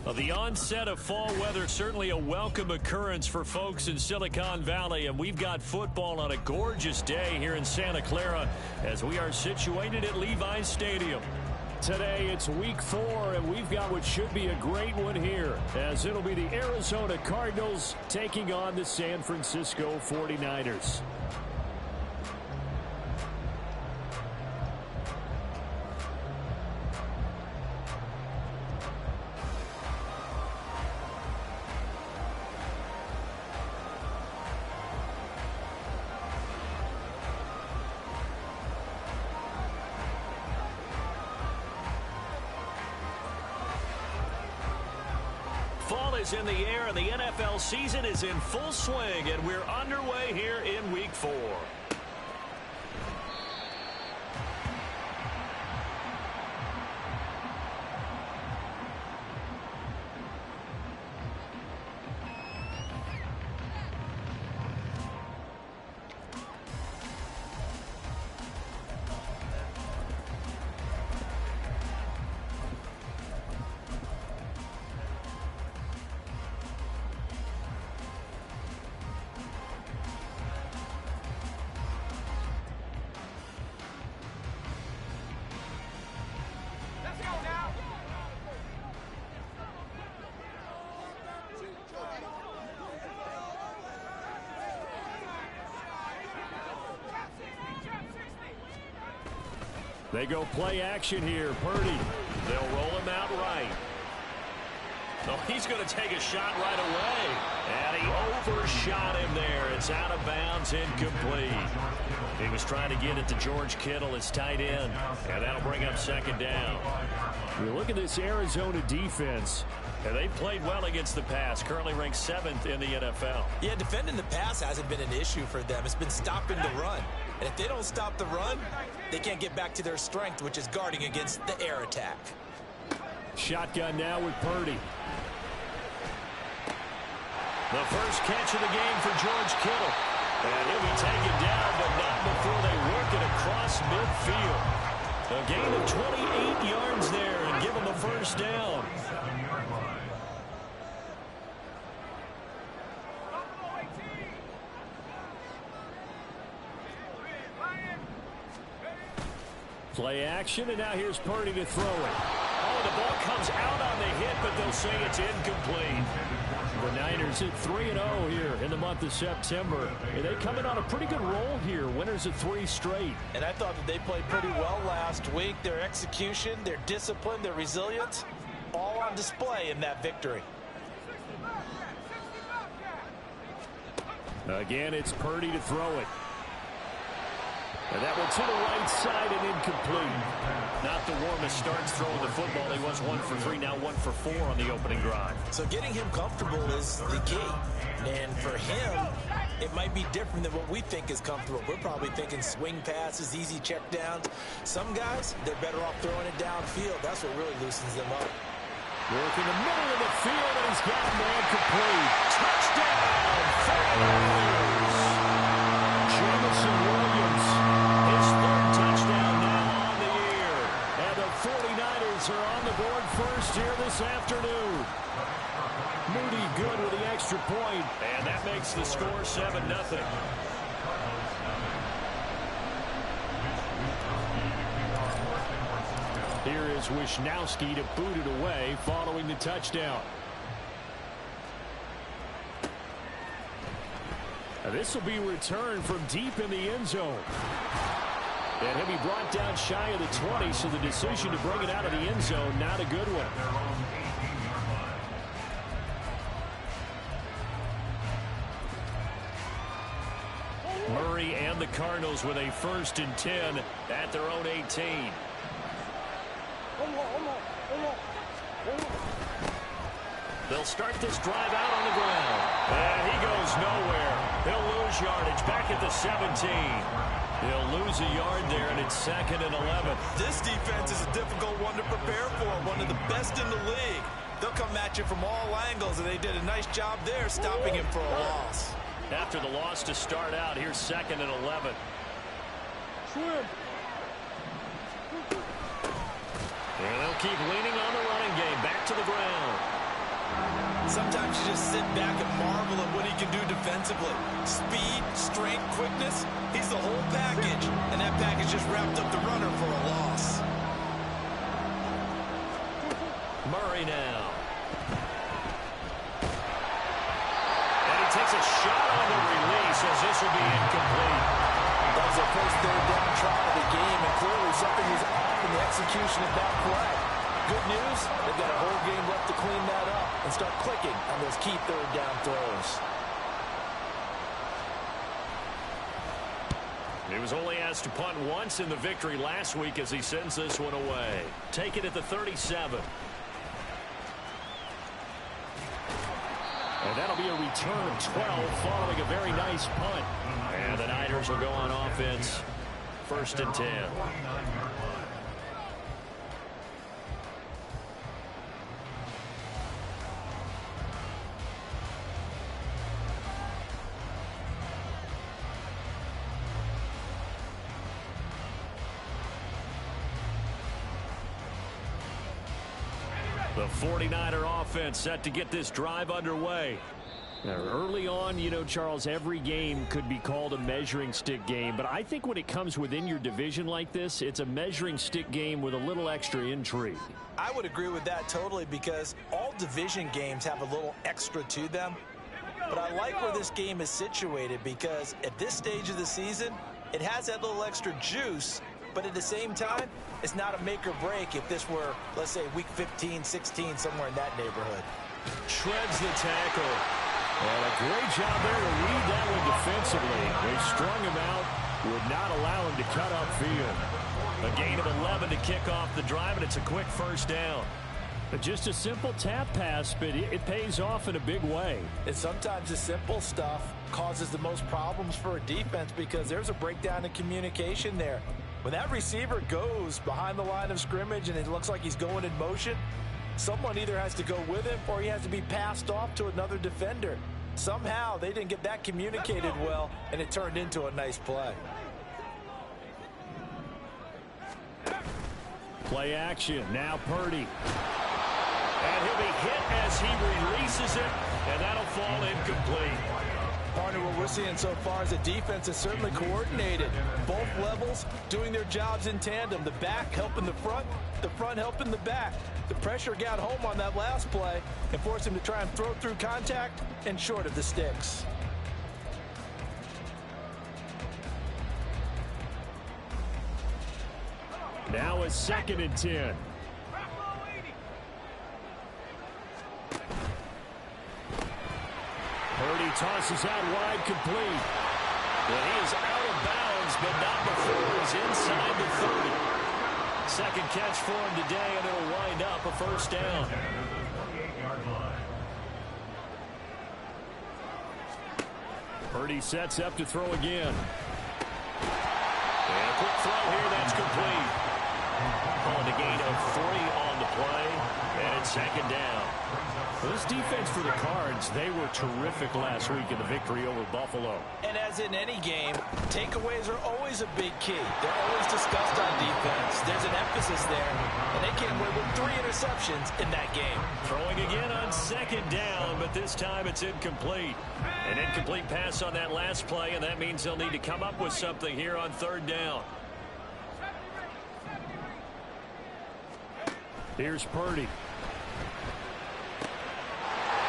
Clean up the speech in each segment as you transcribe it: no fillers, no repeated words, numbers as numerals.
Well, the onset of fall weather, certainly a welcome occurrence for folks in Silicon Valley, and we've got football on a gorgeous day here in Santa Clara as we are situated at Levi's Stadium. Today it's week 4, and we've got what should be a great one here, as it'll be the Arizona Cardinals taking on the San Francisco 49ers. Fall is in the air, and the NFL season is in full swing, and we're underway here in week 4. They go play action here. Purdy. They'll roll him out right. Oh, he's going to take a shot right away. And he overshot him there. It's out of bounds, incomplete. He was trying to get it to George Kittle, his tight end. And that'll bring up second down. You look at this Arizona defense. And they played well against the pass. Currently ranked 7th in the NFL. Yeah, defending the pass hasn't been an issue for them. It's been stopping the run. And if they don't stop the run, they can't get back to their strength, which is guarding against the air attack. Shotgun now with Purdy. The first catch of the game for George Kittle. And he'll be taken down, but not before they work it across midfield. A gain of 28 yards there and give him a first down. Play action, and now here's Purdy to throw it. Oh, the ball comes out on the hit, but they'll say it's incomplete. The Niners at 3-0 here in the month of September. And they come in on a pretty good roll here. Winners of 3 straight. And I thought that they played pretty well last week. Their execution, their discipline, their resilience, all on display in that victory. Again, it's Purdy to throw it. And that one to the right side and incomplete. Not the warmest starts throwing the football. He was 1 for 3, now 1 for 4 on the opening drive. So getting him comfortable is the key. And for him, it might be different than what we think is comfortable. We're probably thinking swing passes, easy check downs. Some guys, they're better off throwing it downfield. That's what really loosens them up. Working the middle of the field, and he's got a man complete. Touchdown! Jameson Williams. His 3rd touchdown now on the year. And the 49ers are on the board first here this afternoon. Moody good with the extra point. And that makes the score 7-0. Here is Wisnowski to boot it away following the touchdown. This will be returned from deep in the end zone. And he'll be brought down shy of the 20, so the decision to bring it out of the end zone, not a good one. Murray and the Cardinals with a 1st and 10 at their own 18. They'll start this drive out on the ground. And he goes nowhere. He'll lose yardage back at the 17. He'll lose a yard there, and it's 2nd and 11. This defense is a difficult one to prepare for, one of the best in the league. They'll come at you from all angles, and they did a nice job there stopping him for a loss. After the loss to start out, here's 2nd and 11. And they'll keep leaning on the running game. Back to the ground. Sometimes you just sit back and marvel at what he can do defensively. Speed, strength, quickness, he's the whole package. And that package just wrapped up the runner for a loss. Murray now. And he takes a shot on the release as this will be incomplete. That was their first third down try of the game, and clearly something was off in the execution of that play. Good news, they've got a whole game left to clean that up and start clicking on those key third down throws. He was only asked to punt once in the victory last week as he sends this one away. Take it at the 37. And that'll be a return of 12 following a very nice punt. And the Niners will go on offense. 1st and 10. The 49er offense set to get this drive underway. Now, early on, you know, Charles, every game could be called a measuring stick game. But I think when it comes within your division like this, it's a measuring stick game with a little extra intrigue. I would agree with that totally because all division games have a little extra to them. But I like where this game is situated because at this stage of the season, it has that little extra juice. But at the same time, it's not a make or break if this were, let's say, week 15, 16, somewhere in that neighborhood. Shreds the tackle. Well, a great job there to read that one defensively. They strung him out, would not allow him to cut upfield. A gain of 11 to kick off the drive, and it's a quick first down. Just a simple tap pass, but it pays off in a big way. And sometimes the simple stuff causes the most problems for a defense because there's a breakdown in communication there. When that receiver goes behind the line of scrimmage and it looks like he's going in motion, someone either has to go with him or he has to be passed off to another defender. Somehow they didn't get that communicated well, and it turned into a nice play. Play action. Now Purdy. And he'll be hit as he releases it, and that'll fall incomplete. Partner, what we're seeing so far is a defense is certainly coordinated. Both levels doing their jobs in tandem. The back helping the front helping the back. The pressure got home on that last play and forced him to try and throw through contact and short of the sticks. Now a 2nd and 10. Purdy tosses out wide, complete. Well, he is out of bounds, but not before he's inside the 30. Second catch for him today, and it'll wind up a first down. Purdy sets up to throw again. And a quick throw here, that's complete. Calling a gain of 3 on the play, and it's 2nd down. Well, this defense for the Cards, they were terrific last week in the victory over Buffalo. And as in any game, takeaways are always a big key. They're always discussed on defense. There's an emphasis there, and they came away with 3 interceptions in that game. Throwing again on 2nd down, but this time it's incomplete. An incomplete pass on that last play, and that means they'll need to come up with something here on 3rd down. Here's Purdy.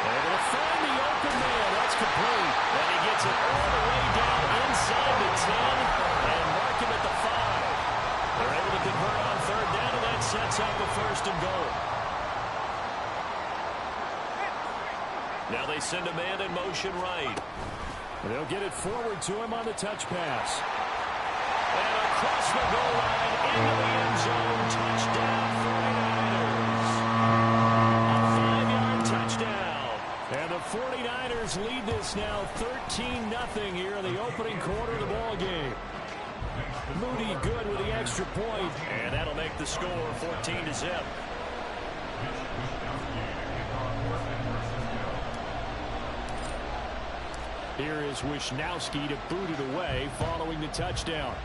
Able to find the open man. That's complete. And he gets it all the way down inside the 10 and mark him at the 5. They're able to convert on 3rd down, and that sets up a 1st and goal. Now they send a man in motion right. They'll get it forward to him on the touch pass. And across the goal line into the end zone. Touchdown 49ers. A 5-yard touchdown. And the 49ers lead this now 13-0 here in the opening quarter of the ball game. Moody good with the extra point. And that'll make the score 14-0. Here is Wisnowski to boot it away following the touchdown.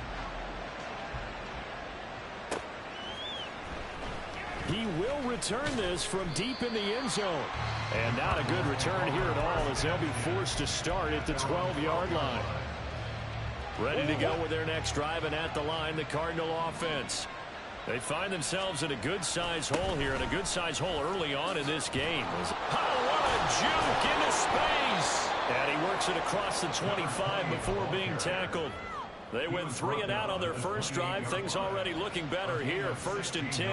He will return this from deep in the end zone. And not a good return here at all, as they'll be forced to start at the 12-yard line. Ready to go with their next drive, and at the line, the Cardinal offense. They find themselves in a good-sized hole here, and a good-sized hole early on in this game. Oh, what a juke into space! And he works it across the 25 before being tackled. They went 3 and out on their first drive. Things already looking better here. 1st and 10.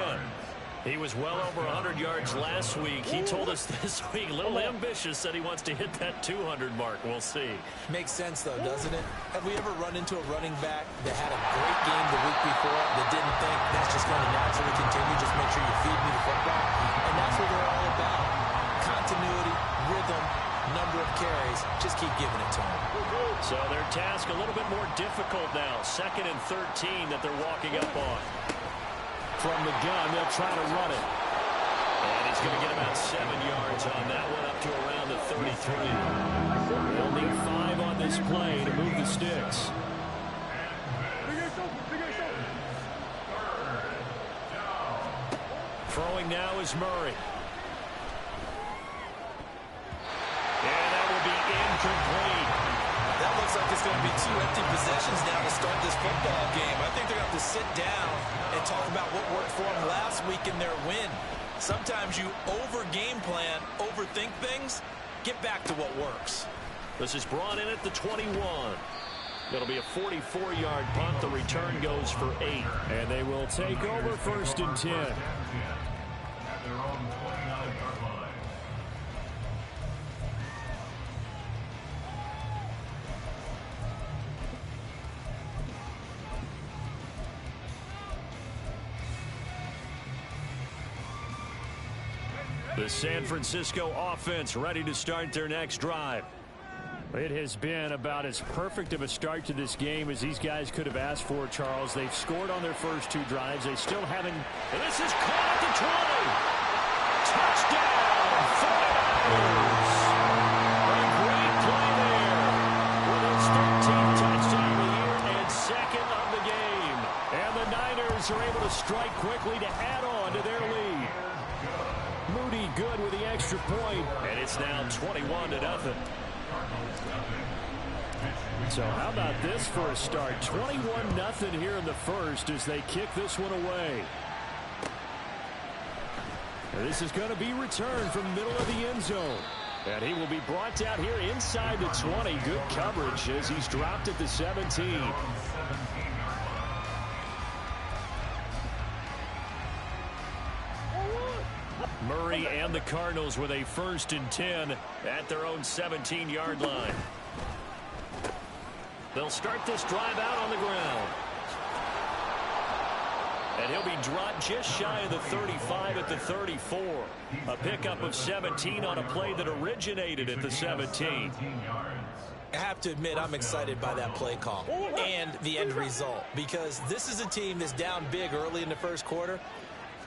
He was well over 100 yards last week. He told us this week, a little ambitious, said he wants to hit that 200 mark. We'll see. Makes sense, though, doesn't it? Have we ever run into a running back that had a great game the week before that didn't think that's just going to naturally continue? Just make sure you feed me the football. And that's what they're all about. Continuity, rhythm, number of carries. Just keep giving it to them. So their task a little bit more difficult now. 2nd and 13 that they're walking up on. From the gun, they'll try to run it. And he's going to get about 7 yards on that one, up to around the 33. They'll need 5 on this play to move the sticks. Throwing now is Murray. And that will be incomplete. That looks like it's going to be 2 empty possessions now to start this football game. I think they're going to have to sit down and talk about what worked for them last week in their win. Sometimes you over-game plan, overthink things. Get back to what works. This is brought in at the 21. It'll be a 44-yard punt. The return goes for 8. And they will take over 1st and 10. The San Francisco offense ready to start their next drive. It has been about as perfect of a start to this game as these guys could have asked for, Charles. They've scored on their first 2 drives. They still haven't. And this is caught at the 20. Touchdown, 49ers. A great play there with his 13th touchdown of the year and 2nd of the game. And the Niners are able to strike quickly to add on to their lead. Moody good with the extra point, and it's now 21-0. So how about this for a start? 21-0 here in the first as they kick this one away. And this is going to be returned from the middle of the end zone. And he will be brought down here inside the 20. Good coverage as he's dropped at the 17. Murray and the Cardinals with a 1st and 10 at their own 17-yard line. They'll start this drive out on the ground. And he'll be dropped just shy of the 35 at the 34. A pickup of 17 on a play that originated at the 17. I have to admit, I'm excited by that play call and the end result, because this is a team that's down big early in the first quarter.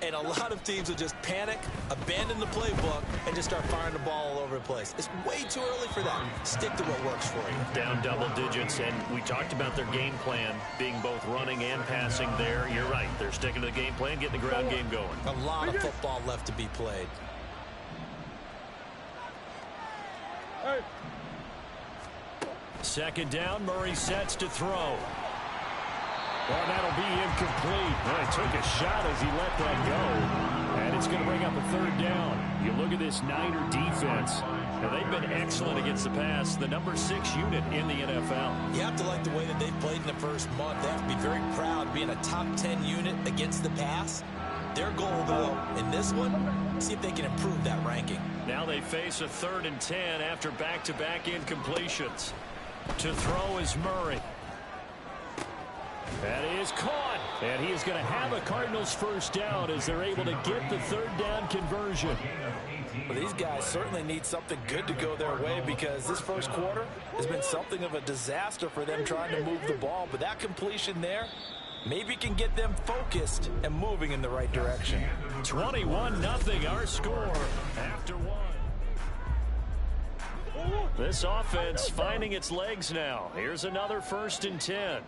And a lot of teams will just panic, abandon the playbook, and just start firing the ball all over the place. It's way too early for that. Stick to what works for you. Down double digits, and we talked about their game plan being both running and passing there. You're right. They're sticking to the game plan, getting the ground game going. A lot of football left to be played. Hey. 2nd down, Murray sets to throw. Well, that'll be incomplete. Well, he took a shot as he let that go. And it's going to bring up a 3rd down. You look at this Niner defense. Now, they've been excellent against the pass. The number 6 unit in the NFL. You have to like the way that they've played in the first month. They have to be very proud of being a top 10 unit against the pass. Their goal, though, in this one, see if they can improve that ranking. Now they face a 3rd and 10 after back-to-back incompletions. To throw is Murray. That is caught, and he is going to have a Cardinals 1st down as they're able to get the 3rd down conversion. Well, these guys certainly need something good to go their way, because this first quarter has been something of a disaster for them trying to move the ball. But that completion there maybe can get them focused and moving in the right direction. 21-0 our score after 1. This offense finding its legs now. Here's another 1st and 10.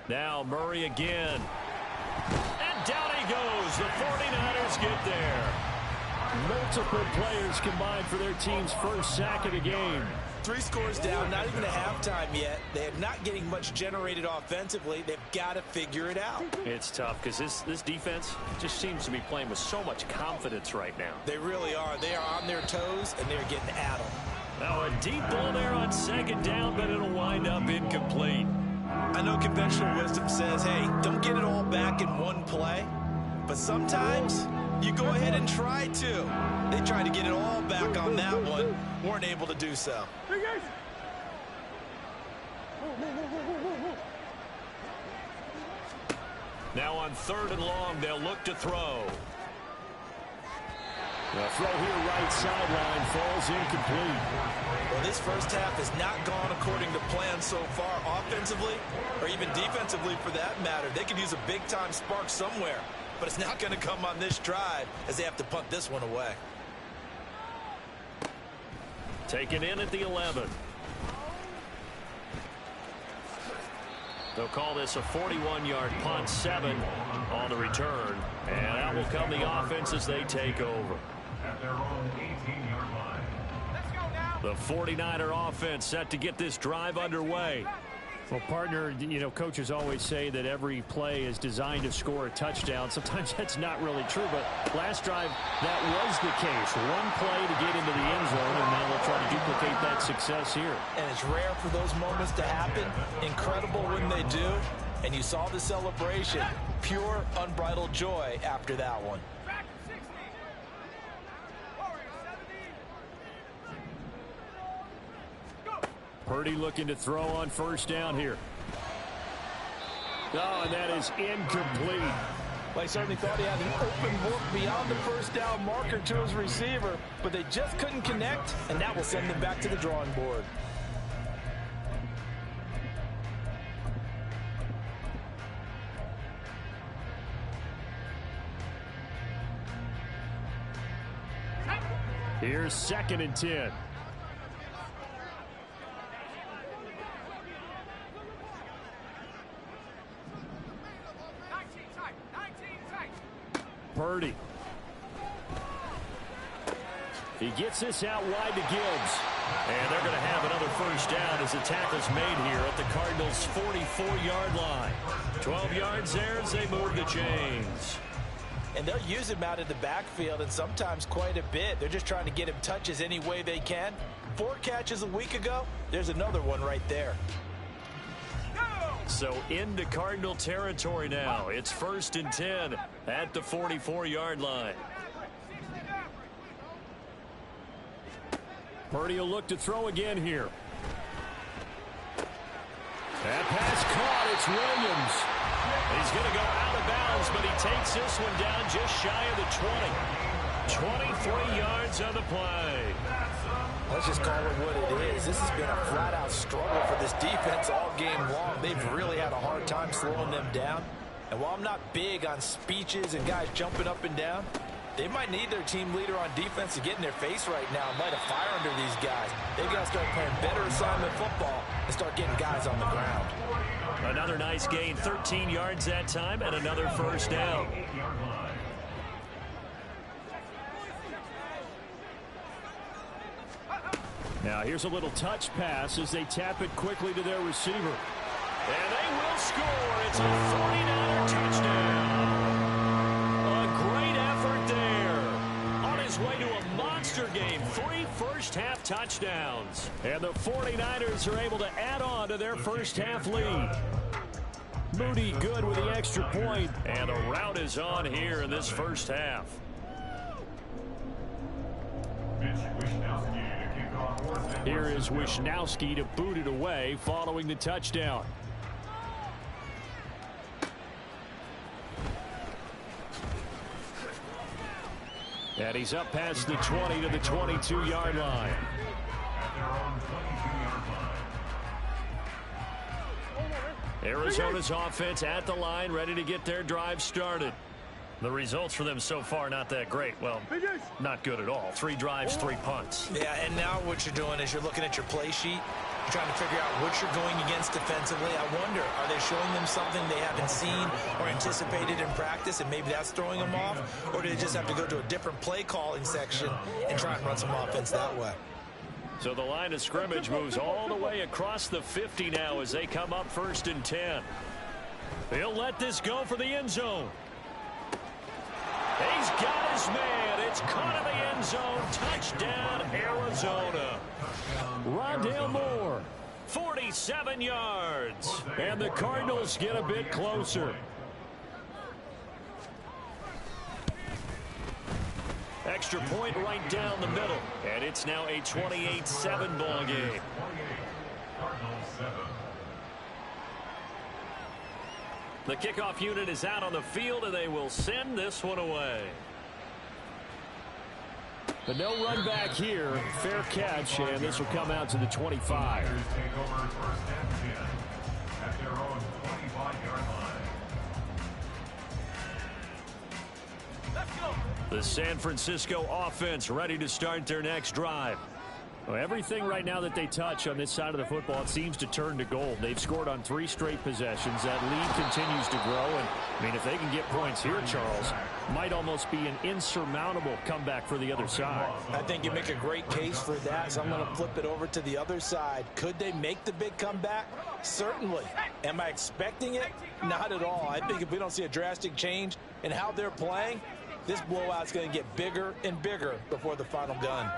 Now Murray again. And down he goes. The 49ers get there. Multiple players combined for their team's first sack of the game. 3 scores down, not even a halftime yet. They're not getting much generated offensively. They've got to figure it out. It's tough because this defense just seems to be playing with so much confidence right now. They really are. They are on their toes, and they're getting at them. Now a deep ball there on second down, but it'll wind up incomplete. I know conventional wisdom says, hey, don't get it all back in one play. But sometimes you go ahead and try to. They tried to get it all back on that one. Weren't able to do so. Now on 3rd and long, they'll look to throw. The throw here right sideline falls incomplete. Well, this first half has not gone according to plan so far offensively or even defensively for that matter. They could use a big-time spark somewhere, but it's not going to come on this drive as they have to punt this one away. Taken in at the 11. They'll call this a 41-yard punt, 7 on the return. And out will come the offense as they take over. At their own 18-yard line. The 49er offense set to get this drive underway. Well, partner, you know, coaches always say that every play is designed to score a touchdown. Sometimes that's not really true, but last drive, that was the case. One play to get into the end zone, and now they'll try to duplicate that success here. And it's rare for those moments to happen. Incredible when they do. And you saw the celebration. Pure, unbridled joy after that one. Purdy looking to throw on first down here. Oh, and that is incomplete. Well, he certainly thought he had an open look beyond the first down marker to his receiver, but they just couldn't connect, and that will send them back to the drawing board. Here's 2nd and 10. Purdy. He gets this out wide to Gibbs. And they're going to have another first down as the tackle's made here at the Cardinals' 44-yard line. 12 yards there as they move the chains. And they'll use him out of the backfield, and sometimes quite a bit. They're just trying to get him touches any way they can. 4 catches a week ago. There's another one right there. So into Cardinal territory now. It's 1st and 10 at the 44-yard line. Purdy will look to throw again here. That pass caught. It's Williams. He's going to go out of bounds, but he takes this one down just shy of the 20. 23 yards on the play. Let's just call it what it is. This has been a flat-out struggle for this defense all game long. They've really had a hard time slowing them down. And while I'm not big on speeches and guys jumping up and down, they might need their team leader on defense to get in their face right now and light a fire under these guys. They've got to start playing better assignment football and start getting guys on the ground. Another nice gain, 13 yards that time, and another first down. Now here's a little touch pass as they tap it quickly to their receiver. And they will score. It's a 49er touchdown. A great effort there. On his way to a monster game. 3 first-half touchdowns. And the 49ers are able to add on to their first-half lead. Moody good with the extra point. And the route is on here in this first half. Here is Wishnowski to boot it away following the touchdown. And he's up past the 20 to the 22-yard line. Arizona's offense at the line, ready to get their drive started. The results for them so far not that great. Well, not good at all. 3 drives, 3 punts. Yeah, and now what you're doing is you're looking at your play sheet, You're trying to figure out what you're going against defensively. I wonder, are they showing them something they haven't seen or anticipated in practice, and maybe that's throwing them off? Or do they just have to go to a different play calling section and try and run some offense that way? So the line of scrimmage moves all the way across the 50 now as they come up 1st and 10. He'll let this go for the end zone. He's got his man. It's caught in the end zone. Touchdown, Arizona. Rondale Moore, 47 yards. And the Cardinals get a bit closer. Extra point right down the middle. And it's now a 28-7 ball game. The kickoff unit is out on the field, and they will send this one away. But no run back here. Fair catch, and this will come out to the 25. Take over 1st and 10 at their own 25-yard line. The San Francisco offense ready to start their next drive. Well, everything right now that they touch on this side of the football, it seems to turn to gold. They've scored on 3 straight possessions. That lead continues to grow. And, I mean, if they can get points here, Charles, might almost be an insurmountable comeback for the other side. I think you make a great case for that, so I'm going to flip it over to the other side. Could they make the big comeback? Certainly. Am I expecting it? Not at all. I think if we don't see a drastic change in how they're playing, this blowout's going to get bigger and bigger before the final gun.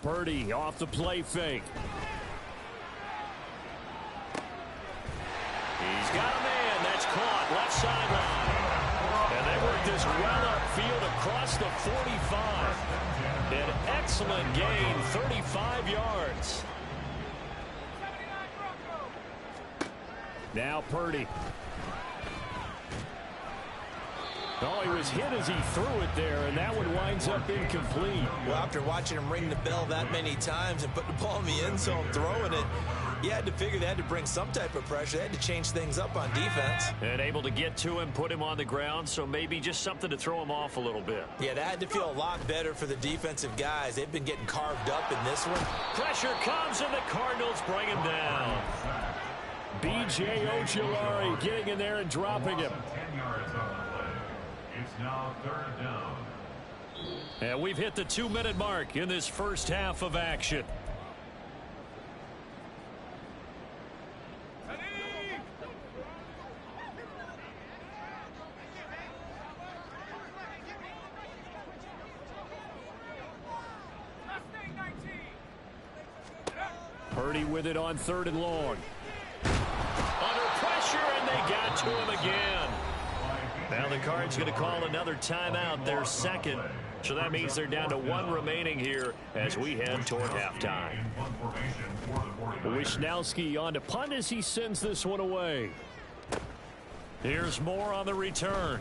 Purdy off the play fake. He's got a man. That's caught left sideline. And they work this well upfield across the 45. An excellent gain, 35 yards. Now Purdy. Oh, he was hit as he threw it there, and that one winds up incomplete. Well, after watching him ring the bell that many times and put the ball in the end zone, throwing it, you had to figure they had to bring some type of pressure. They had to change things up on defense. And able to get to him, put him on the ground, so maybe just something to throw him off a little bit. Yeah, that had to feel a lot better for the defensive guys. They've been getting carved up in this one. Pressure comes, and the Cardinals bring him down. B.J. Ojulari getting in there and dropping him. 10 yards on the play. It's now 3rd down. And we've hit the 2-minute mark in this first half of action. Purdy with it on 3rd and long. Under pressure, and they got to him again. Now the Cards going to call another timeout, their second. So that means they're down to 1 remaining here as we head toward halftime. Wisnowski on to punt as he sends this one away. Here's Moore on the return.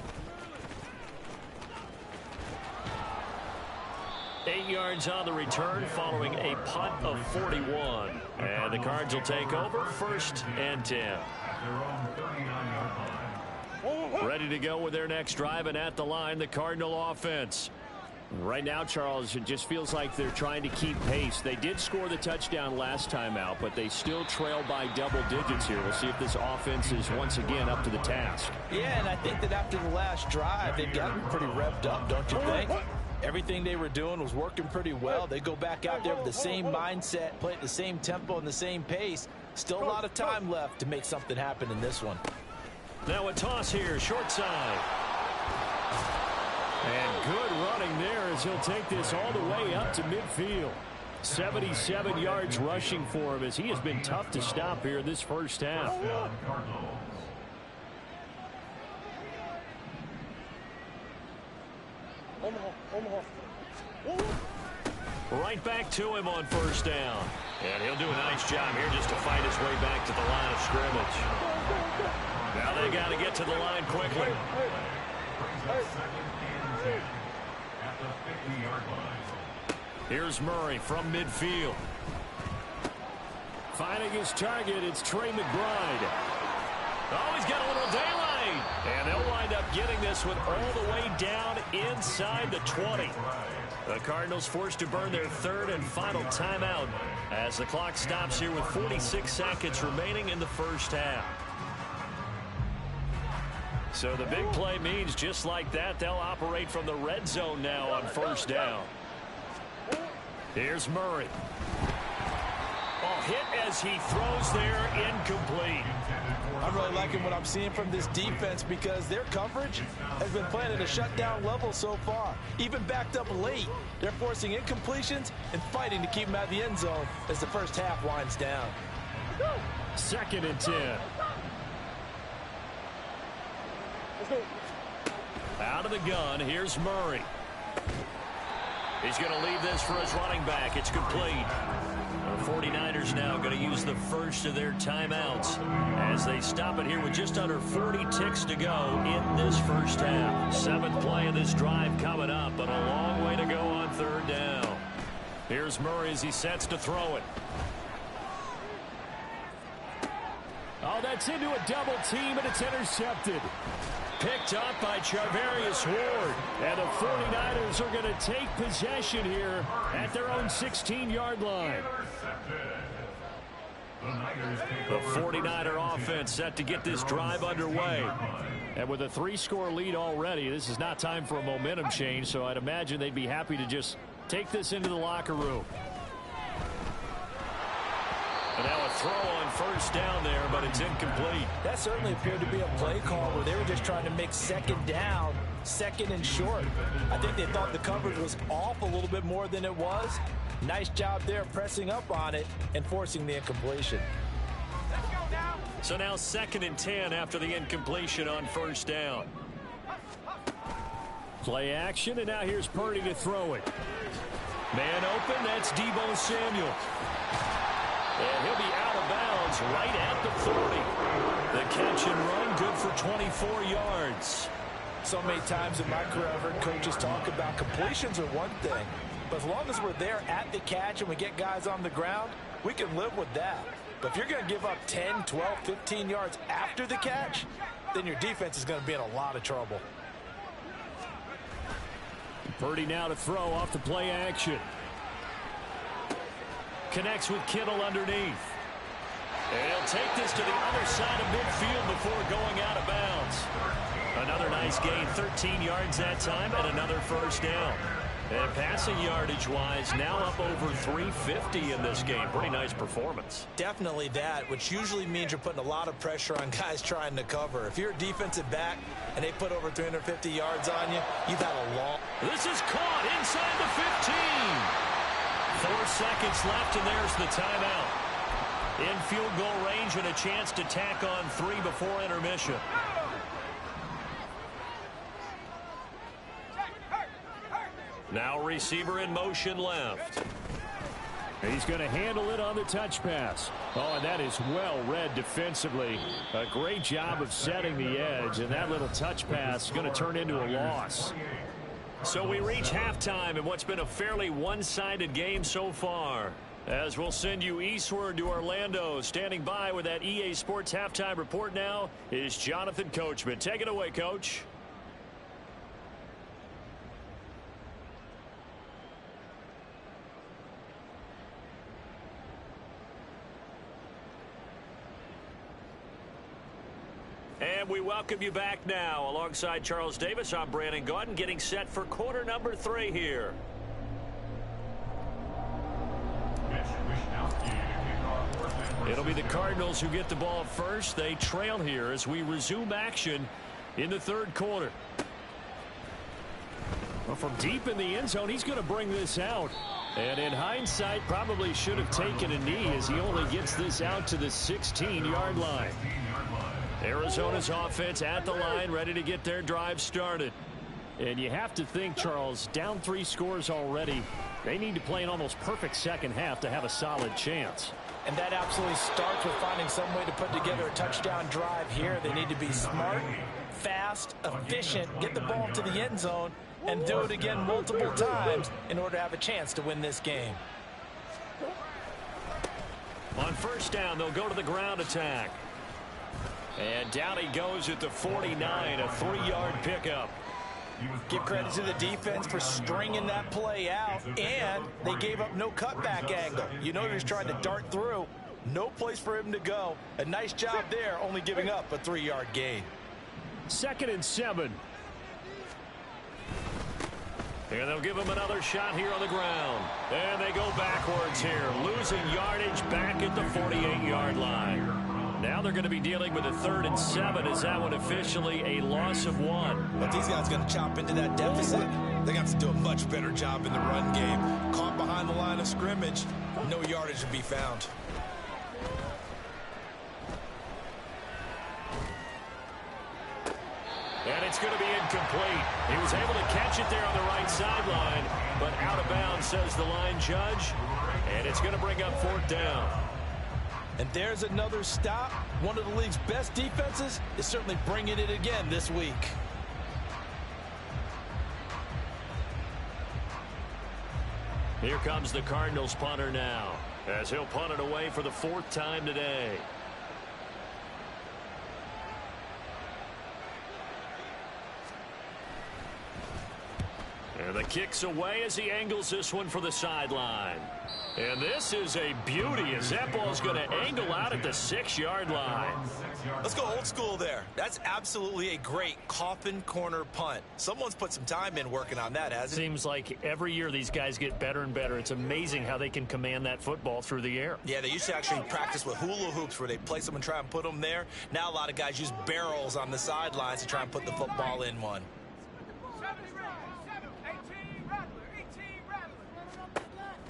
8 yards on the return following a punt of 41. And the Cards will take over 1st and 10. Ready to go with their next drive, and at the line, the Cardinal offense. Right now, Charles, it just feels like they're trying to keep pace. They did score the touchdown last time out, but they still trail by double digits here. We'll see if this offense is once again up to the task. Yeah, and I think that after the last drive, they've gotten pretty revved up, don't you think? Everything they were doing was working pretty well. They go back out there with the same mindset, play at the same tempo and the same pace. Still a lot of time left to make something happen in this one. Now a toss here, short side. And good running there as he'll take this all the way up to midfield. 77 yards rushing for him as he has been tough to stop here in this first half. Right back to him on 1st down. And he'll do a nice job here just to fight his way back to the line of scrimmage. Now they got to get to the line quickly. Here's Murray from midfield. Finding his target, it's Trey McBride. Oh, he's got a little daylight. And they'll wind up getting this one all the way down inside the 20. The The Cardinals forced to burn their third and final timeout as the clock stops here with 46 seconds remaining in the first half. So the big play means just like that, they'll operate from the red zone now on first down. Here's Murray. Oh, hit as he throws there, incomplete. I'm really liking what I'm seeing from this defense because their coverage has been playing at a shutdown level so far. Even backed up late, they're forcing incompletions and fighting to keep them out of the end zone as the first half winds down. 2nd and 10. Out of the gun, here's Murray. He's going to leave this for his running back. It's complete. The 49ers now going to use the first of their timeouts as they stop it here with just under 40 ticks to go in this first half. 7th play of this drive coming up, but a long way to go on third down. Here's Murray as he sets to throw it. Oh, that's into a double team, and it's intercepted. Picked up by Charvarius Ward. And the 49ers are going to take possession here at their own 16-yard line. The 49er offense set to get this drive underway. And with a 3-score lead already, this is not time for a momentum change, so I'd imagine they'd be happy to just take this into the locker room. And now a throw on first down there, but it's incomplete. That certainly appeared to be a play call where they were just trying to make second down, second and short. I think they thought the coverage was off a little bit more than it was. Nice job there pressing up on it and forcing the incompletion. So now 2nd and 10 after the incompletion on first down. Play action, and now here's Purdy to throw it. Man open, that's Deebo Samuel. And he'll be out of bounds right at the 30. The catch and run good for 24 yards. So many times in my career I've heard coaches talk about completions are one thing, but as long as we're there at the catch and we get guys on the ground, we can live with that. But if you're going to give up 10, 12, 15 yards after the catch, then your defense is going to be in a lot of trouble. Purdy now to throw off the play action. Connects with Kittle underneath. And he'll take this to the other side of midfield before going out of bounds. Another nice gain, 13 yards that time, and another first down. And passing yardage-wise, now up over 350 in this game. Pretty nice performance. Definitely that, which usually means you're putting a lot of pressure on guys trying to cover. If you're a defensive back and they put over 350 yards on you, you've had a long... This is caught inside the 15. 4 seconds left, and there's the timeout. In field goal range and a chance to tack on 3 before intermission. Now receiver in motion left. He's going to handle it on the touch pass. Oh, and that is well read defensively. A great job of setting the edge, and that little touch pass is going to turn into a loss. So we reach halftime in what's been a fairly one-sided game so far. As we'll send you eastward to Orlando. Standing by with that EA Sports halftime report now is Jonathan Coachman. Take it away, Coach. And we welcome you back now. Alongside Charles Davis, I'm Brandon Gaudin, getting set for quarter number 3 here. It'll be the Cardinals who get the ball first. They trail here as we resume action in the third quarter. Well, from deep in the end zone, he's going to bring this out. And in hindsight, probably should have taken a knee as he only gets this out to the 16-yard line. Arizona's offense at the line, ready to get their drive started. And you have to think, Charles, down 3 scores already. They need to play an almost perfect second half to have a solid chance. And that absolutely starts with finding some way to put together a touchdown drive here. They need to be smart, fast, efficient, get the ball to the end zone, and do it again multiple times in order to have a chance to win this game. On first down, they'll go to the ground attack. And down he goes at the 49, a 3-yard pickup. Give credit to the defense for stringing that play out, and they gave up no cutback angle. You know, he was trying to dart through. No place for him to go. A nice job there, only giving up a 3-yard gain. 2nd and 7. And they'll give him another shot here on the ground. And they go backwards here, losing yardage back at the 48-yard line. Now they're going to be dealing with a 3rd and 7. Is that one officially a loss of 1? But these guys are going to chop into that deficit. They got to do a much better job in the run game. Caught behind the line of scrimmage, no yardage to be found. And it's going to be incomplete. He was able to catch it there on the right sideline, but out of bounds, says the line judge. And it's going to bring up 4th down. And there's another stop. One of the league's best defenses is certainly bringing it again this week. Here comes the Cardinals punter now, as he'll punt it away for the 4th time today. And the kick's away as he angles this one for the sideline. And this is a beauty as that ball's going to angle out at the 6-yard line. Let's go old school there. That's absolutely a great coffin corner punt. Someone's put some time in working on that, hasn't it? Seems like every year these guys get better and better. It's amazing how they can command that football through the air. Yeah, they used to actually practice with hula hoops where they place them and try and put them there. Now a lot of guys use barrels on the sidelines to try and put the football in one.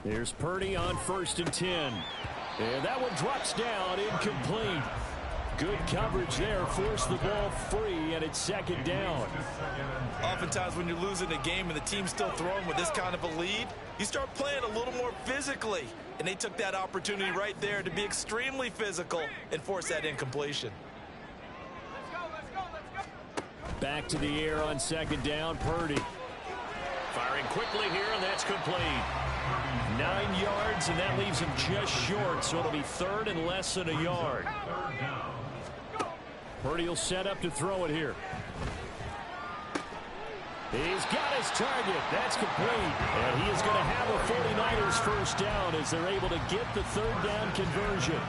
Here's Purdy on 1st and 10. And that one drops down, incomplete. Good coverage there, forced the ball free, and it's 2nd down. Oftentimes when you're losing a game and the team's still throwing with this kind of a lead, you start playing a little more physically. And they took that opportunity right there to be extremely physical and force that incompletion. Back to the air on 2nd down, Purdy. Firing quickly here, and that's complete. 9 yards, and that leaves him just short, so it'll be 3rd and less than a yard. Purdy will set up to throw it here. He's got his target. That's complete. And he is going to have a 49ers first down as they're able to get the 3rd down conversion.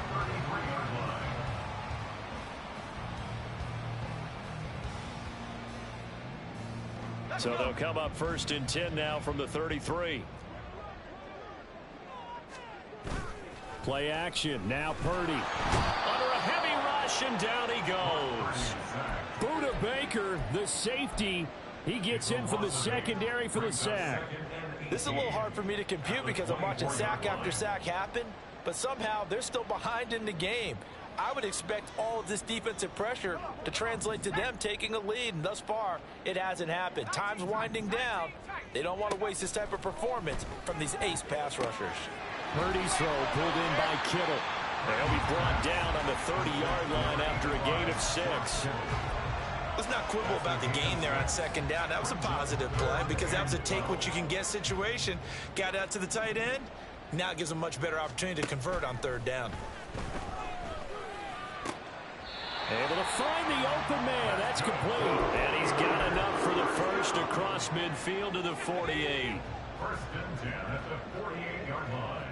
So they'll come up 1st and 10 now from the 33. Play action. Now Purdy. Under a heavy rush, and down he goes. Buda Baker, the safety. He gets in from the secondary for the sack. This is a little hard for me to compute because I'm watching sack after sack happen, but somehow they're still behind in the game. I would expect all of this defensive pressure to translate to them taking a lead, and thus far, it hasn't happened. Time's winding down. They don't want to waste this type of performance from these ace pass rushers. Purdy's throw pulled in by Kittle. They'll be brought down on the 30-yard line after a gain of 6. Let's not quibble about the gain there on 2nd down. That was a positive play because that was a take-what-you-can-get situation. Got out to the tight end. Now it gives them a much better opportunity to convert on 3rd down. Able to find the open man. That's complete. And he's got enough for the first across midfield to the 48. 1st and 10 at the 48-yard line.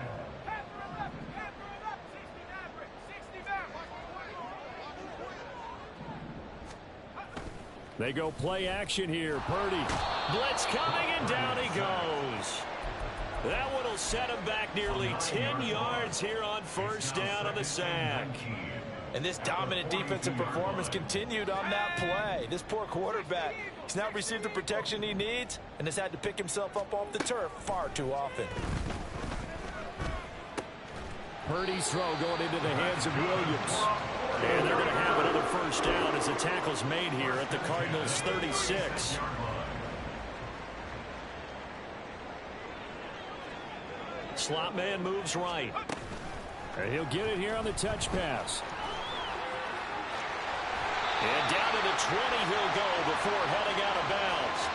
They go play action here. Purdy. Blitz coming, and down he goes. That one will set him back nearly 10 yards here on 1st down on the sack. And this dominant defensive performance continued on that play. This poor quarterback, he's not received the protection he needs and has had to pick himself up off the turf far too often. Purdy's throw going into the hands of Williams. And they're going to have another 1st down as the tackle's made here at the Cardinals' 36. Slot man moves right. And he'll get it here on the touch pass. And down to the 20 he'll go before heading out of bounds.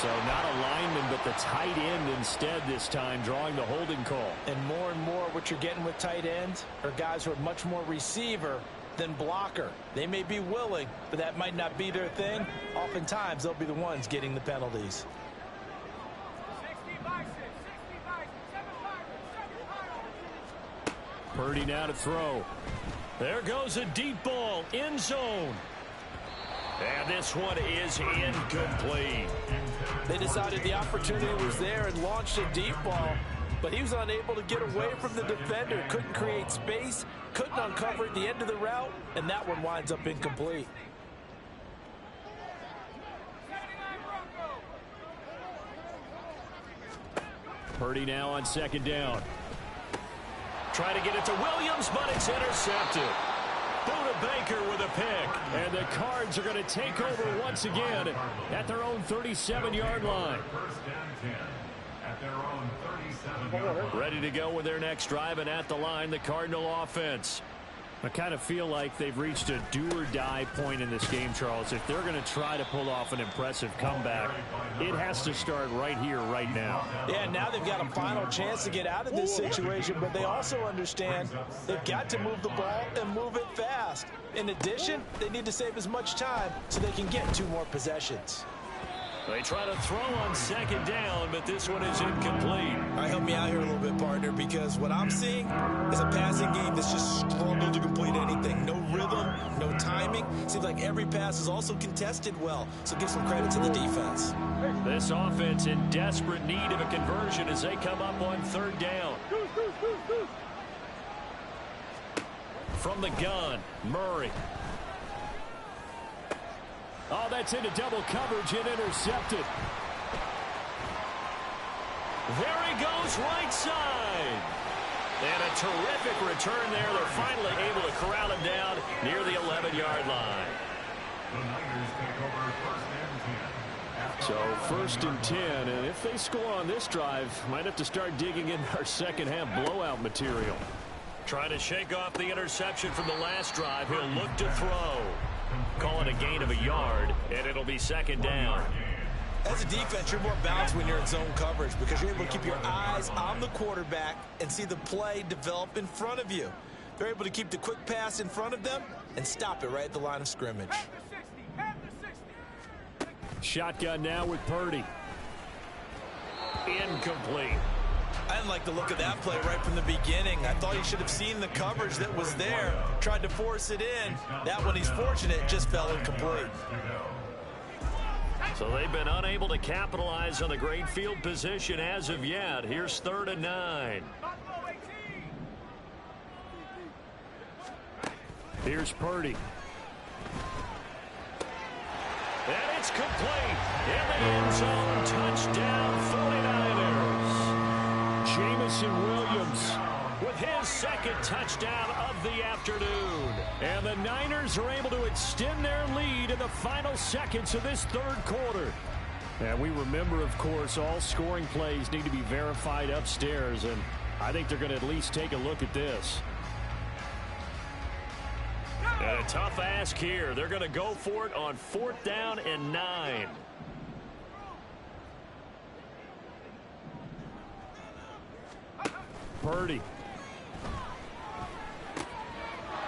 So not a lineman, but the tight end instead this time, drawing the holding call. And more what you're getting with tight ends are guys who are much more receiver than blocker. They may be willing, but that might not be their thing. Oftentimes, they'll be the ones getting the penalties. Purdy now to throw. There goes a deep ball, end zone. And this one is incomplete. They decided the opportunity was there and launched a deep ball, but he was unable to get away from the defender. Couldn't create space, couldn't uncover at the end of the route, and that one winds up incomplete. Purdy now on second down. Try to get it to Williams, but it's intercepted. Buda Baker with a pick. And the Cards are going to take over once again at their own 37-yard line. First and 10 at their own 37-yard line. Ready to go with their next drive, and at the line, the Cardinal offense. I kind of feel like they've reached a do-or-die point in this game, Charles. If they're going to try to pull off an impressive comeback, it has to start right here, right now. Yeah, now they've got a final chance to get out of this situation, but they also understand they've got to move the ball and move it fast. In addition, they need to save as much time so they can get 2 more possessions. They try to throw on second down, but this one is incomplete. All right, help me out here a little bit, partner, because what I'm seeing is a passing game that's just struggled to complete anything. No rhythm, no timing. Seems like every pass is also contested well, so give some credit to the defense. This offense in desperate need of a conversion as they come up on third down. From the gun, Murray. Oh, that's into double coverage and intercepted. There he goes, right side. And a terrific return there. They're finally able to corral him down near the 11-yard line. The Niners take over first and 10. So first and 10, and if they score on this drive, might have to start digging in our second half blowout material. Trying to shake off the interception from the last drive. He'll look to throw. Call it a gain of a yard, and it'll be second down. As a defense, you're more balanced when you're in zone coverage because you're able to keep your eyes on the quarterback and see the play develop in front of you. They're able to keep the quick pass in front of them and stop it right at the line of scrimmage. Shotgun now with Purdy. Incomplete. I didn't like the look of that play right from the beginning. I thought he should have seen the coverage that was there, tried to force it in. That one, he's fortunate, just fell incomplete. So they've been unable to capitalize on the great field position as of yet. Here's 3rd and 9. Here's Purdy. And it's complete. In the end zone, touchdown 49ers. Jameson Williams with his second touchdown of the afternoon. And the Niners are able to extend their lead in the final seconds of this third quarter. And we remember, of course, all scoring plays need to be verified upstairs, and I think they're going to at least take a look at this. And a tough ask here. They're going to go for it on 4th down and 9. Purdy.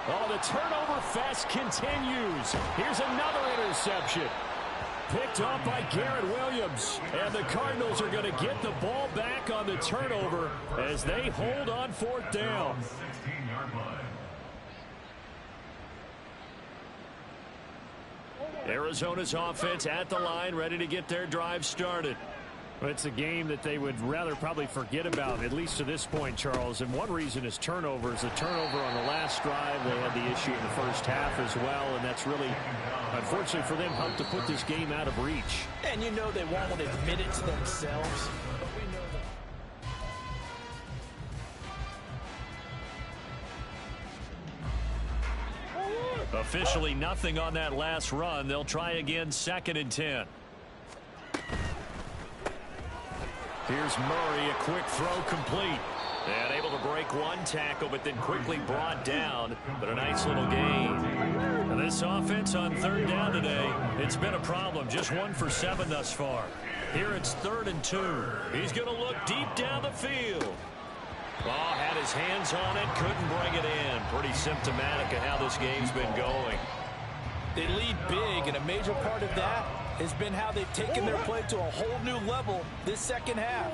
Oh, the turnover fest continues. Here's another interception. Picked off by Garrett Williams. And the Cardinals are going to get the ball back on the turnover as they hold on 4th down. 16-yard line. Arizona's offense at the line, ready to get their drive started. It's a game that they would rather probably forget about, at least to this point, Charles. And one reason is turnovers. The turnover on the last drive, they had the issue in the first half as well, and that's really, unfortunately for them, helped to put this game out of reach. And you know they won't admit it to themselves. But we know that. Officially nothing on that last run. They'll try again, 2nd and 10. Here's Murray, a quick throw complete. And able to break one tackle, but then quickly brought down. But a nice little gain. And this offense on 3rd down today, it's been a problem. Just 1 for 7 thus far. Here it's 3rd and 2. He's going to look deep down the field. Oh, had his hands on it, couldn't bring it in. Pretty symptomatic of how this game's been going. They lead big, and a major part of that has been how they've taken their play to a whole new level this second half.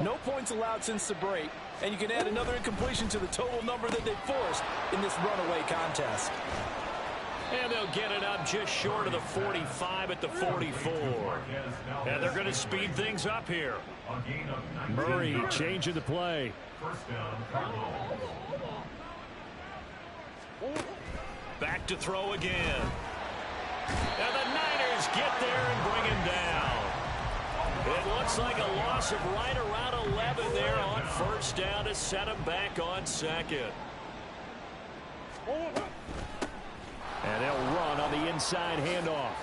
No points allowed since the break, and you can add another incompletion to the total number that they forced in this runaway contest. And they'll get it up just short of the 45 at the 44. And they're going to speed things up here. Murray changing the play. Back to throw again. And the Niners get there and bring him down. It looks like a loss of right around 11 there on first down to set him back on second. And they'll run on the inside handoff.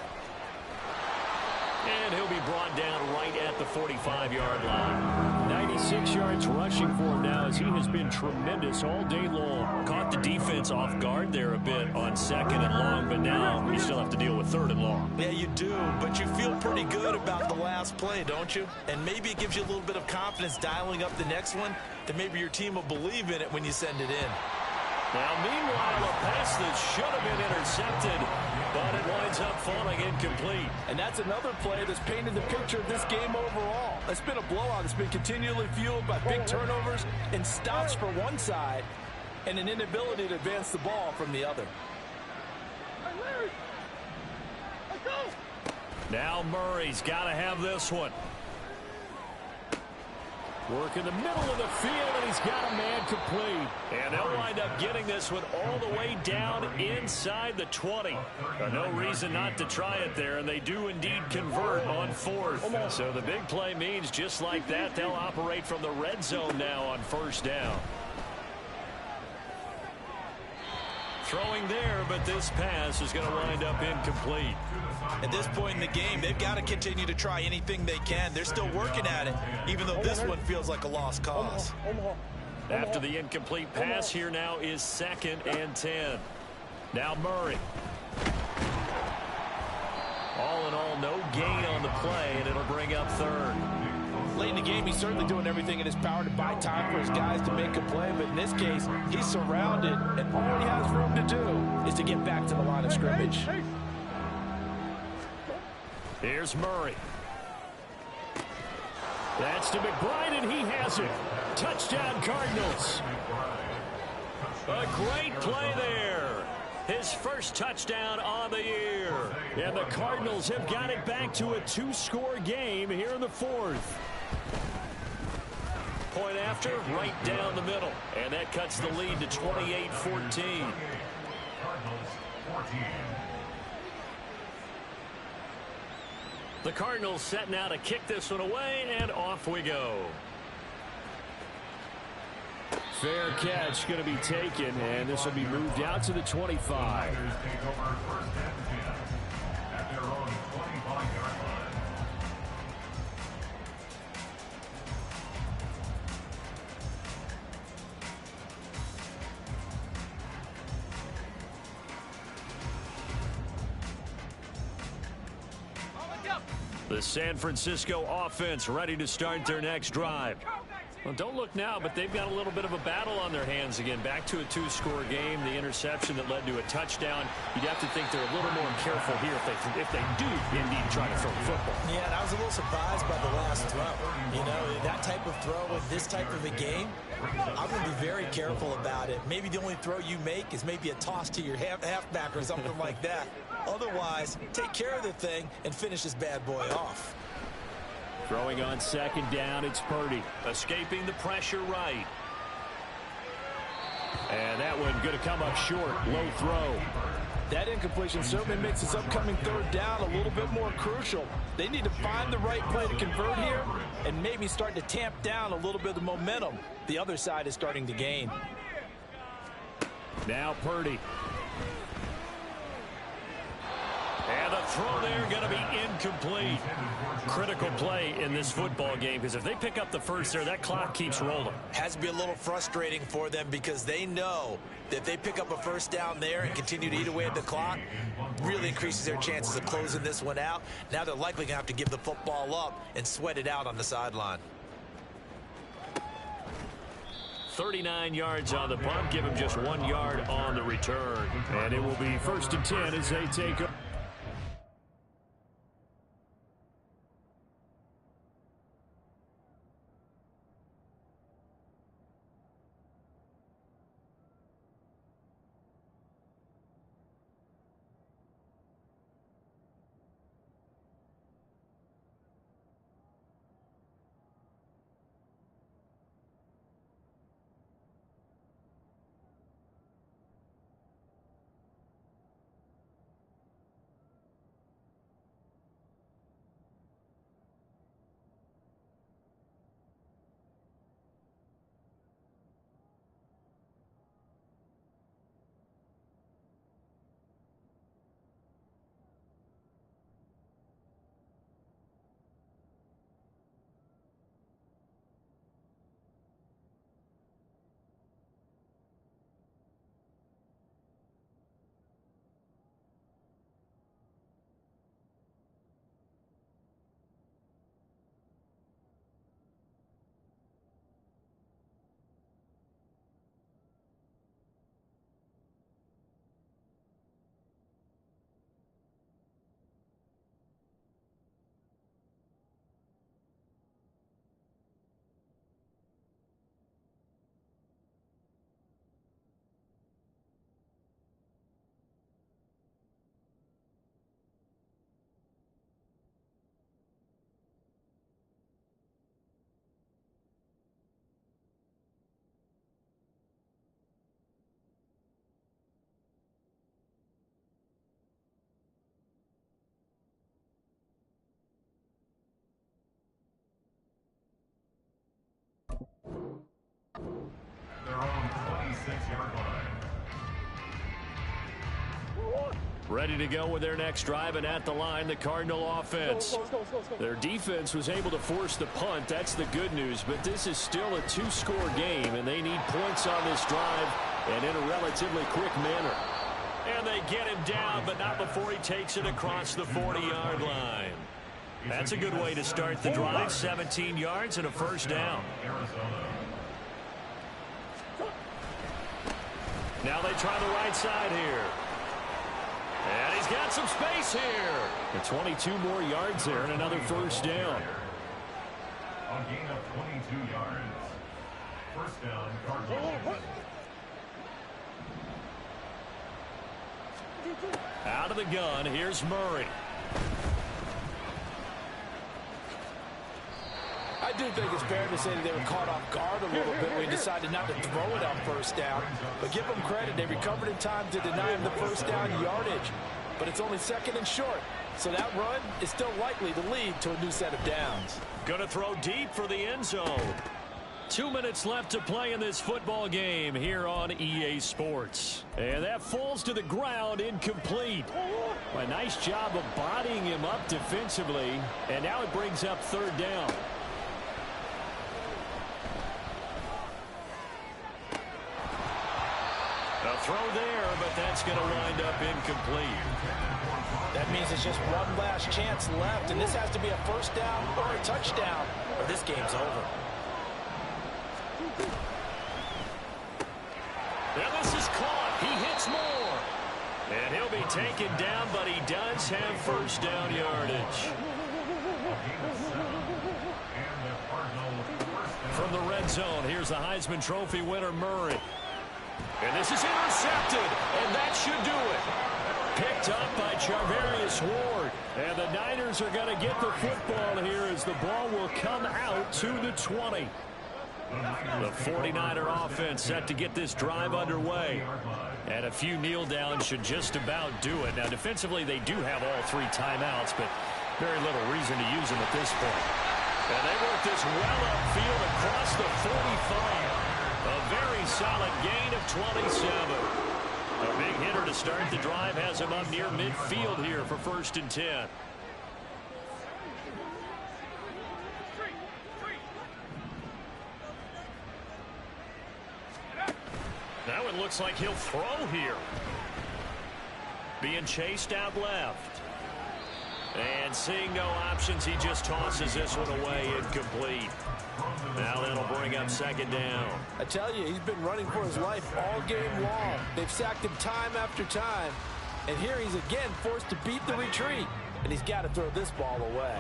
And he'll be brought down right at the 45-yard line. 96 yards rushing for him now as he has been tremendous all day long. Caught the defense off guard there a bit on second and long, but now you still have to deal with third and long. Yeah, you do, but you feel pretty good about the last play, don't you? And maybe it gives you a little bit of confidence dialing up the next one, that maybe your team will believe in it when you send it in. Now, meanwhile, a pass that should have been intercepted, but it winds up falling incomplete. And that's another play that's painted the picture of this game overall. It's been a blowout. It's been continually fueled by big turnovers and stops for one side and an inability to advance the ball from the other. Now Murray's got to have this one. Work in the middle of the field, and he's got a man complete. And they'll wind up getting this one all the way down inside the 20. No reason not to try it there, and they do indeed convert on fourth. So the big play means just like that, they'll operate from the red zone now on first down. Throwing there, but this pass is going to wind up incomplete. At this point in the game, they've got to continue to try anything they can. They're still working at it, even though this one feels like a lost cause. After the incomplete pass, here now is 2nd and 10. Now Murray. All in all, no gain on the play, and it'll bring up third. Late in the game, he's certainly doing everything in his power to buy time for his guys to make a play, but in this case, he's surrounded, and all he has room to do is to get back to the line of scrimmage. Here's Murray. That's to McBride, and he has it. Touchdown, Cardinals. A great play there. His first touchdown on the year. And the Cardinals have got it back to a 2-score game here in the fourth. Point after, right down the middle. And that cuts the lead to 28-14. The Cardinals set now to kick this one away, and off we go. Fair catch going to be taken, and this will be moved out to the 25. The San Francisco offense ready to start their next drive. Well, don't look now, but they've got a little bit of a battle on their hands again. Back to a 2-score game. The interception that led to a touchdown. You'd have to think they're a little more careful here if they do indeed try to throw the football. Yeah, and I was a little surprised by the last throw. You know, that type of throw in this type of a game, I'm going to be very careful about it. Maybe the only throw you make is maybe a toss to your halfback or something like that. Otherwise, take care of the thing and finish this bad boy off. Throwing on 2nd down, it's Purdy. Escaping the pressure right. And that one going to come up short. Low throw. That incompletion certainly makes this upcoming 3rd down a little bit more crucial. They need to find the right play to convert here and maybe start to tamp down a little bit of the momentum the other side is starting to gain. Now Purdy. And the throw there going to be incomplete. Critical play in this football game, because if they pick up the first there, that clock keeps rolling. Has to be a little frustrating for them because they know that if they pick up a first down there and continue to eat away at the clock, really increases their chances of closing this one out. Now they're likely going to have to give the football up and sweat it out on the sideline. 39 yards on the punt, give him just 1 yard on the return. And it will be 1st and 10 as they take over. Their own 26-yard line. Ready to go with their next drive, and at the line, the Cardinal offense. Their defense was able to force the punt. That's the good news, but this is still a 2-score game, and they need points on this drive and in a relatively quick manner. And they get him down, but not before he takes it across the 40-yard line. That's a good way to start the drive. 17 yards and a first down. Now they try the right side here. And he's got some space here. And 22 more yards there and another first down. A gain of 22 yards. First down, Cardinals. Out of the gun, here's Murray. I do think it's fair to say that they were caught off guard a little bit when they decided not to throw it on first down. But give them credit. They recovered in time to deny him the first down yardage. But it's only 2nd and short. So that run is still likely to lead to a new set of downs. Going to throw deep for the end zone. 2 minutes left to play in this football game here on EA Sports. And that falls to the ground, incomplete. A nice job of bodying him up defensively. And now it brings up 3rd down. A throw there, but that's going to wind up incomplete. That means it's just one last chance left, and this has to be a first down or a touchdown, or this game's over. And this is caught. He hits more. And he'll be taken down, but he does have first down yardage. From the red zone, here's the Heisman Trophy winner, Murray. And this is intercepted, and that should do it. Picked up by Charvarius Ward. And the Niners are going to get the football here as the ball will come out to the 20. The 49er offense set to get this drive underway. And a few kneel downs should just about do it. Now, defensively, they do have all 3 timeouts, but very little reason to use them at this point. And they work this well upfield across the 45. A very solid gain of 27. A big hitter to start the drive has him up near midfield here for 1st and 10. Now it looks like he'll throw here. Being chased out left. And seeing no options, he just tosses this one away, incomplete. Now that'll bring up second down. I tell you, he's been running for his life all game long. They've sacked him time after time. And here he's again forced to beat the retreat. And he's got to throw this ball away.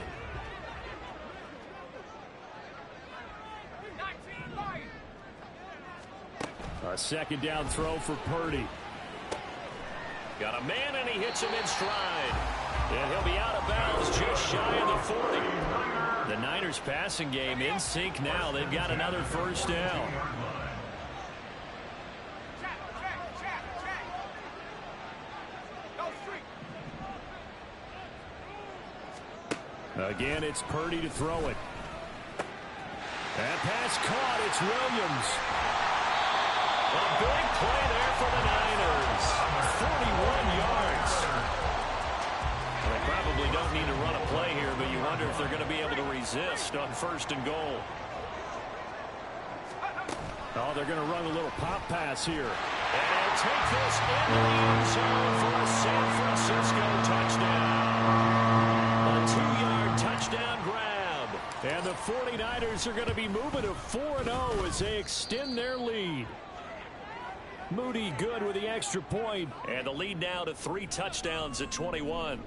A second down throw for Purdy. Got a man, and he hits him in stride. And he'll be out of bounds just shy of the 40. The Niners passing game in sync now. They've got another first down. Again, it's Purdy to throw it. That pass caught. It's Williams. A big play there for the Niners. 41 yards. Well, they probably don't need to run a play here, but you wonder if they're going to be able to resist on 1st and goal. Oh, they're going to run a little pop pass here. And they'll take this into the end zone for a San Francisco touchdown. A 2-yard touchdown grab. And the 49ers are going to be moving to 4-0 as they extend their lead. Moody good with the extra point. And the lead now to 3 touchdowns at 21.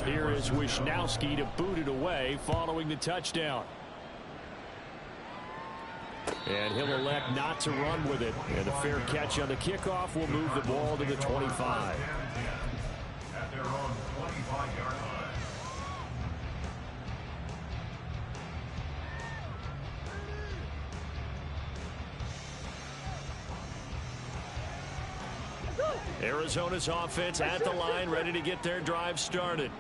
Here is Wishnowski to boot it away following the touchdown. And he'll elect not to run with it. And a fair catch on the kickoff will move the ball to the 25. At their own 25-yard line. Arizona's offense at the line, ready to get their drive started.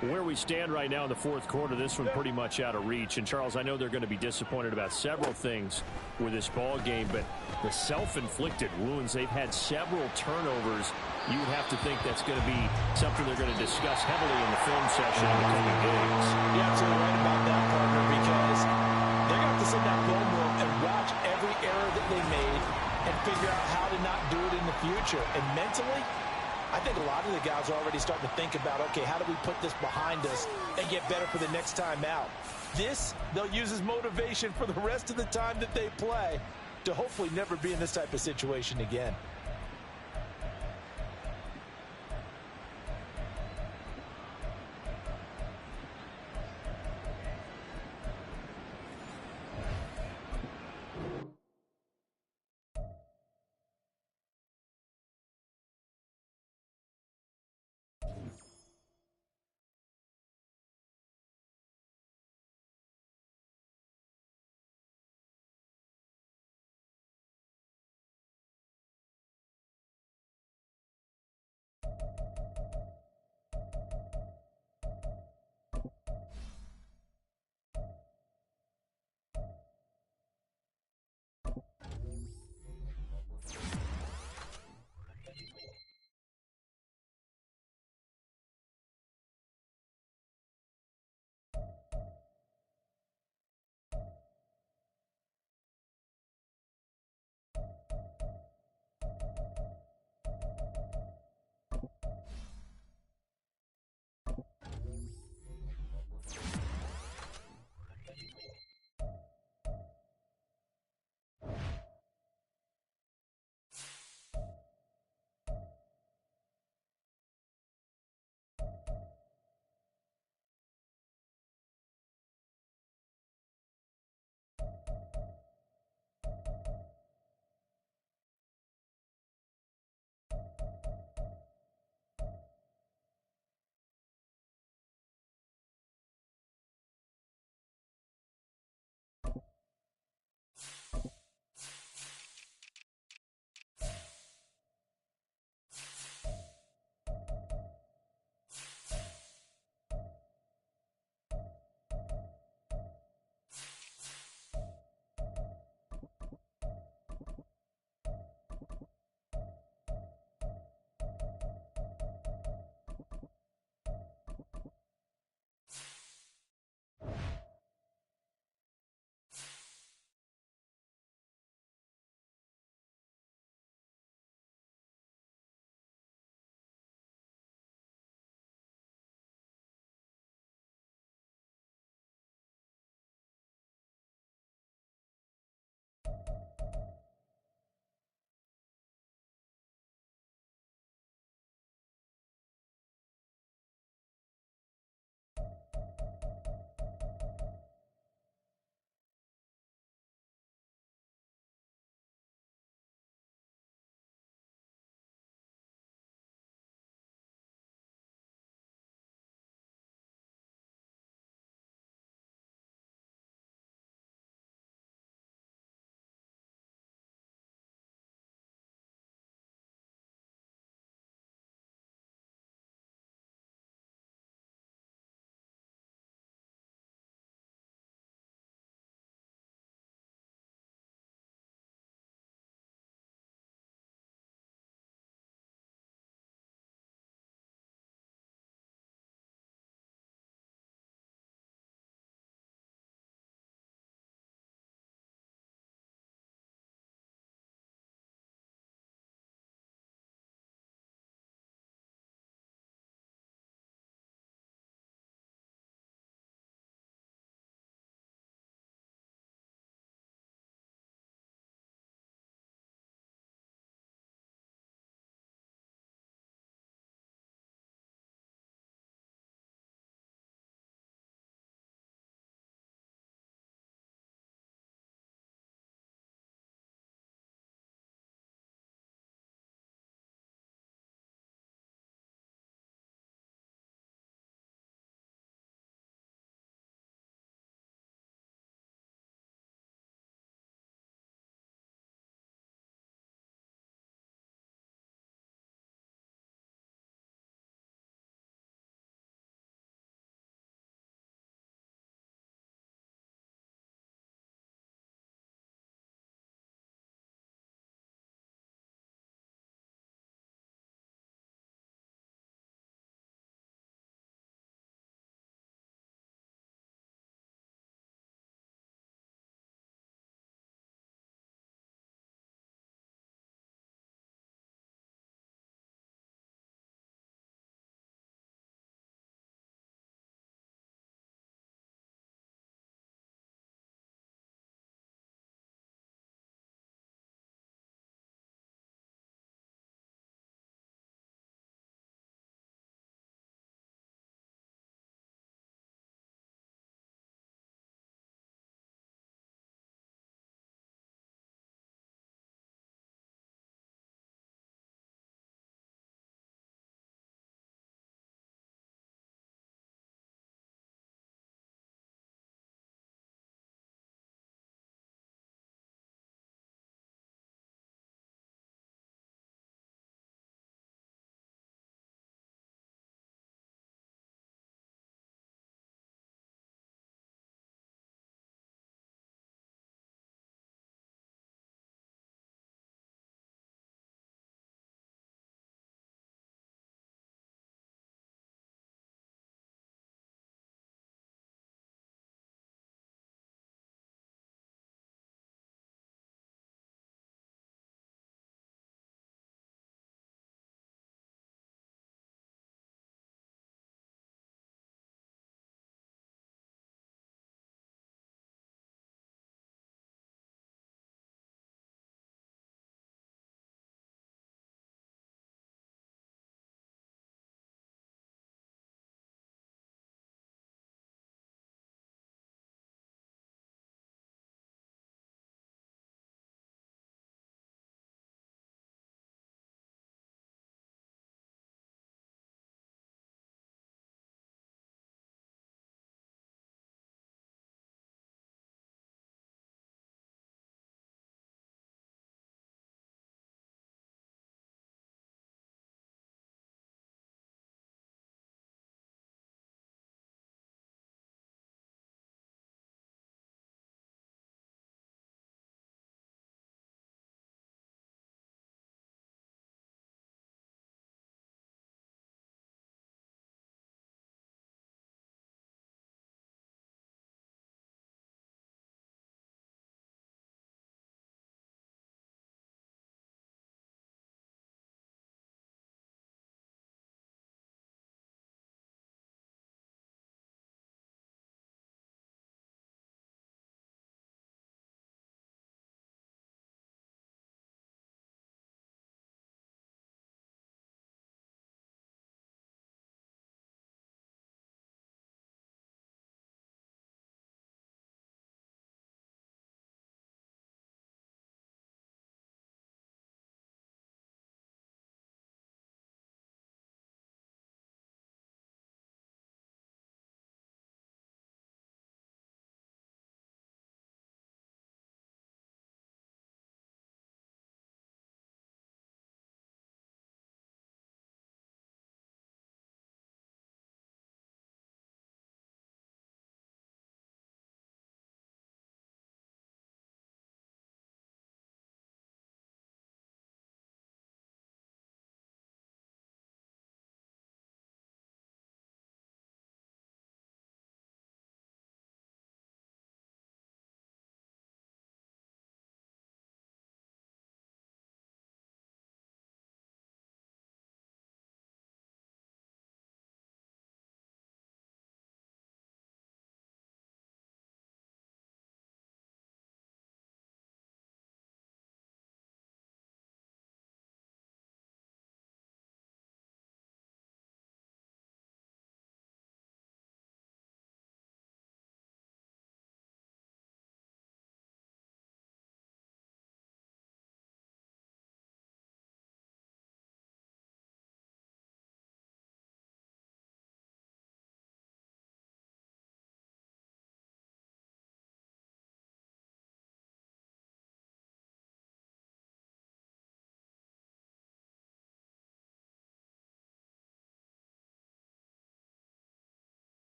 Where we stand right now in the 4th quarter, this one pretty much out of reach. And, Charles, I know they're going to be disappointed about several things with this ball game, but the self-inflicted wounds, they've had several turnovers. You would have to think that's going to be something they're going to discuss heavily in the film session in the coming days. You're absolutely right about that, partner, because they're going to have to sit in that film room and watch every error that they made and figure out how to not do it in the future. And mentally, I think a lot of the guys are already starting to think about, okay, how do we put this behind us and get better for the next time out? This, they'll use as motivation for the rest of the time that they play to hopefully never be in this type of situation again.